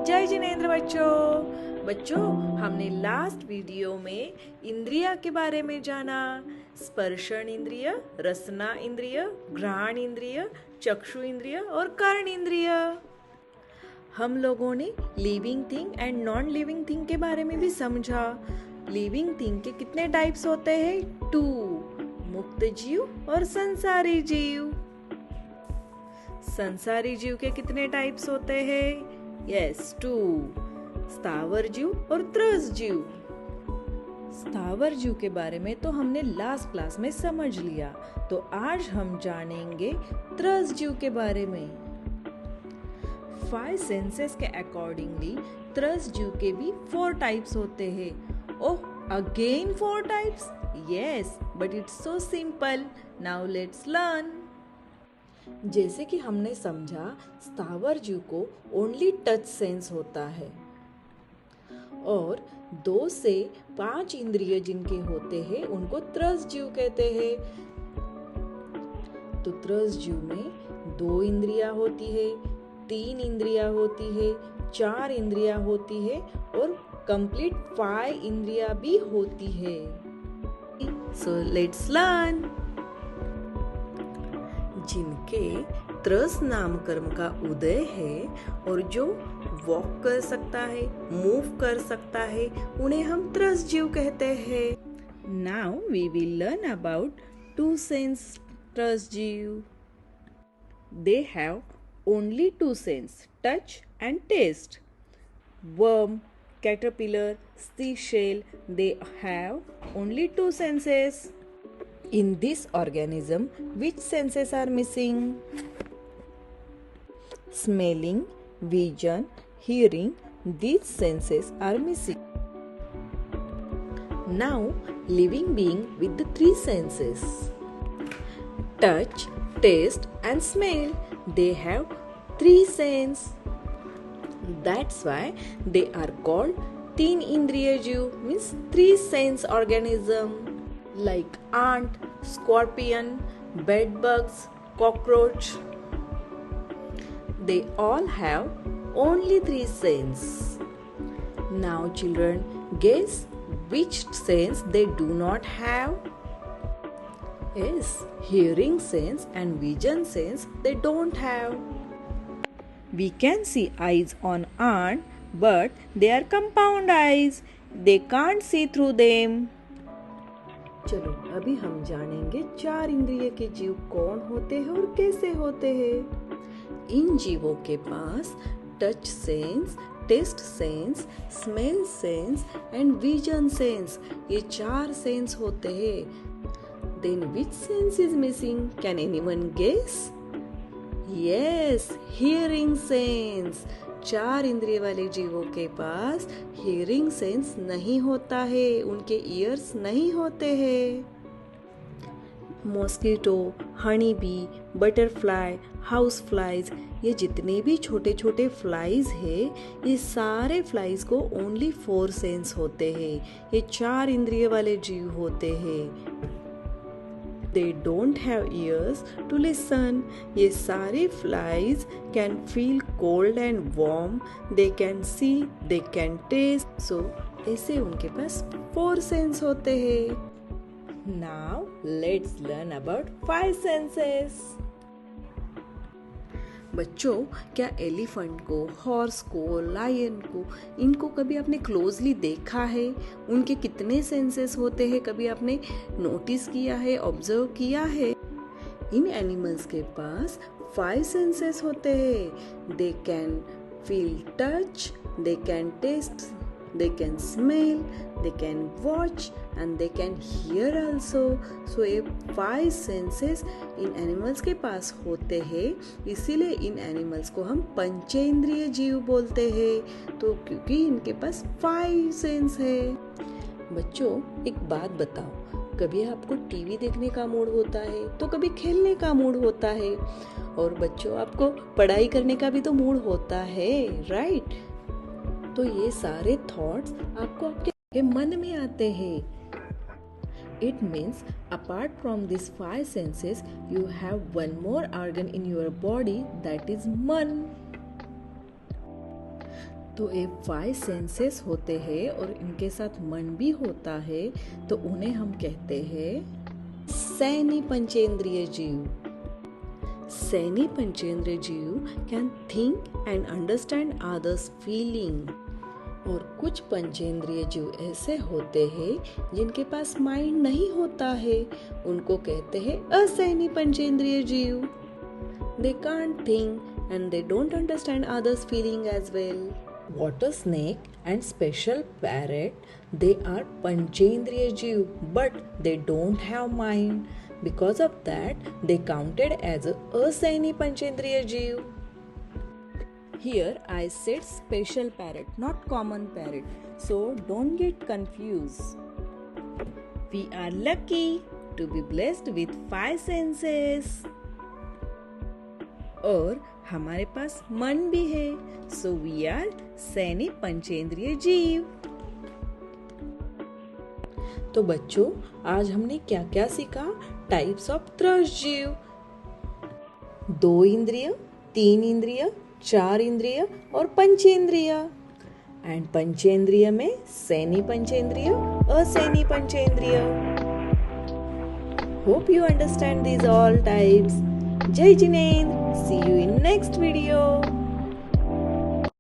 जय जिनेंद्र बच्चों। बच्चों, हमने लास्ट वीडियो में इंद्रिया के बारे में जाना। स्पर्शन इंद्रिय, रसना इंद्रिय, घ्राण इंद्रिय, चक्षु इंद्रिय और कर्ण इंद्रिय। हम लोगों ने living thing and non living thing के बारे में भी समझा। लिविंग थिंग के कितने टाइप्स होते हैं? 2, मुक्त जीव और संसारी जीव। संसारी जीव के कितने टाइप्स होते हैं? यस, 2, स्थावर जीव और त्रस जीव। स्थावर जीव के बारे में तो हमने लास्ट क्लास में समझ लिया, तो आज हम जानेंगे त्रस जीव के बारे में। 5 सेंसेस के अकॉर्डिंगली त्रस जीव के भी 4 टाइप्स होते हैं। Oh, again 4 types? Yes, but it's so simple. Now let's learn. जैसे कि हमने समझा, स्थावर जीव को ओनली टच सेंस होता है और 2 से 5 इंद्रिय जिनके होते हैं उनको त्रस जीव कहते हैं। तो त्रस जीव में 2 इंद्रियां होती है, 3 इंद्रियां होती है, 4 इंद्रियां होती है और कंप्लीट 5 इंद्रियां भी होती है। So let's learn. जिनके त्रस नाम कर्म का उदय है और जो वॉक कर सकता है, मूव कर सकता है, उन्हें हम त्रस जीव कहते हैं। Now we will learn about 2 sense त्रस जीव। They have only 2 sense, touch and taste. Worm, caterpillar, seashell, they have only 2 senses. In this organism, which senses are missing? Smelling, vision, hearing, these senses are missing. Now, living being with the 3 senses, touch, taste and smell, they have 3 senses. That's why they are called 3 indriya जीव, means 3 sense organism. Like ant, scorpion, bedbugs, cockroach. They all have only 3 senses. Now children, guess which sense they do not have? Yes, hearing sense and vision sense they don't have. We can see eyes on ant, but they are compound eyes. They can't see through them. चलो अभी हम जानेंगे 4 इंद्रिय के जीव कौन होते हैं और कैसे होते हैं। इन जीवों के पास touch sense, taste sense, smell sense and vision sense, ये 4 सेंस होते हैं। Then which sense is missing? Can anyone guess? Yes, hearing sense. 4 इंद्रिय वाले जीवों के पास hearing sense नहीं होता है, उनके ears नहीं होते हैं। Mosquito, honey bee, butterfly, house flies, ये जितने भी छोटे छोटे फ्लाइज हैं, ये सारे फ्लाइज को ओनली 4 सेंस होते हैं। ये 4 इंद्रिय वाले जीव होते हैं। They don't have ears to listen. ये सारे flies can feel cold and warm. They can see, they can taste. So ऐसे उनके पास 4 sense होते हैं। Now let's learn about 5 senses. बच्चों, क्या एलिफेंट को, हॉर्स को, लायन को, इनको कभी आपने क्लोजली देखा है? उनके कितने सेंसेस होते हैं, कभी आपने नोटिस किया है, ऑब्जर्व किया है? इन एनिमल्स के पास 5 सेंसेस होते हैं। They can feel touch, they can taste, they can smell, they can watch and they can hear also. So ये 5 senses इन animals के पास होते हैं, इसीलिए इन animals को हम पंचेंद्रिय जीव बोलते हैं। तो क्योंकि इनके पास 5 sense है। बच्चों, एक बात बताओ, कभी आपको टीवी देखने का मूड होता है तो कभी खेलने का मूड होता है, और बच्चों आपको पढ़ाई करने का भी तो मूड होता है, राइट? तो ये सारे थॉट्स आपको आपके मन में आते हैं। It means apart from these 5 senses, you have one more organ in your body, that is मन। तो ये 5 सेंसेस होते हैं और इनके साथ मन भी होता है, तो उन्हें हम कहते हैं सैनी पंचेंद्रिय जीव। सैनी पंचेंद्रिय जीव can think and understand others feeling. और कुछ पंचेंद्रिय जीव ऐसे होते हैं जिनके पास माइंड नहीं होता है, उनको कहते हैं असैनी पंचेंद्रिय जीव। They can't think and they don't understand others' feeling as well. Water snake and special parrot, they are Panchendriya Jeev, but they don't have mind. Because of that, they counted as a Asaini Panchendriya Jeev. Here I said special parrot, not common parrot. So don't get confused. We are lucky to be blessed with 5 senses. और हमारे पास मन भी है, so we are Saini पंचेंद्रिय जीव। तो बच्चों, आज हमने क्या क्या सीखा? टाइप्स ऑफ त्रस जीव। 2 इंद्रिय, 3 इंद्रिय, 4 इंद्रिय और पंचेंद्रिय। एंड पंचेंद्रिय में सैनी पंचेंद्रिय, असैनी पंचेंद्रिय। Hope you understand these all types. Jai Jineन्द्र. See you in next video.